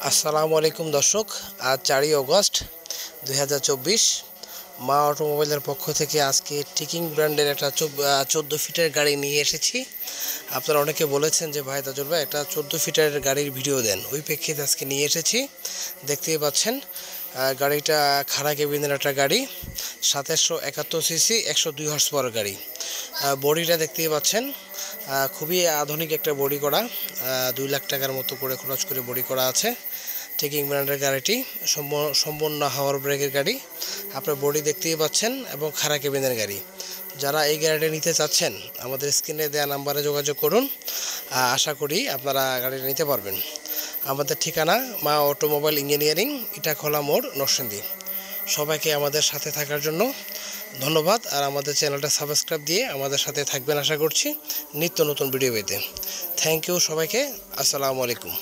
আসসালামু আলাইকুম দর্শক, আজ 4ই অগস্ট 2024 মা অটোমোবাইলের পক্ষ থেকে আজকে টিকিং ব্র্যান্ডের একটা 14 ফিটের গাড়ি নিয়ে এসেছি। আপনারা অনেকে বলেছেন যে ভাই তাজুল ভাই একটা 14 ফিটের গাড়ির ভিডিও দেন, ওই প্রেক্ষিতে আজকে নিয়ে এসেছি। দেখতেই পাচ্ছেন গাড়িটা খাড়া কেবিনের একটা গাড়ি, 2771 সিসি 102 হর্স পাওয়ার গাড়ি। বডিটা দেখতেই পাচ্ছেন খুবই আধুনিক একটা বডি করা, 2 লাখ টাকার মতো করে খরচ করে বডি করা আছে। টেকিং ব্র্যান্ডের গাড়িটি সম্পূর্ণ হাওয়ার ব্রেকের গাড়ি, আপনার বডি দেখতেই পাচ্ছেন, এবং খাড়া কেবিনের গাড়ি। যারা এই গাড়িটা নিতে চাচ্ছেন আমাদের স্ক্রিনে দেওয়া নাম্বারে যোগাযোগ করুন, আশা করি আপনারা গাড়িটা নিতে পারবেন। আমাদের ঠিকানা মা অটোমোবাইল ইঞ্জিনিয়ারিং, ইটাখোলা মোড়, নরসিংদী। সবাইকে আমাদের সাথে থাকার জন্য ধন্যবাদ, আর আমাদের চ্যানেলটা সাবস্ক্রাইব দিয়ে আমাদের সাথে থাকবেন আশা করছি নিত্য নতুন ভিডিও পেতে। থ্যাংক ইউ সবাইকে, আসসালামু আলাইকুম।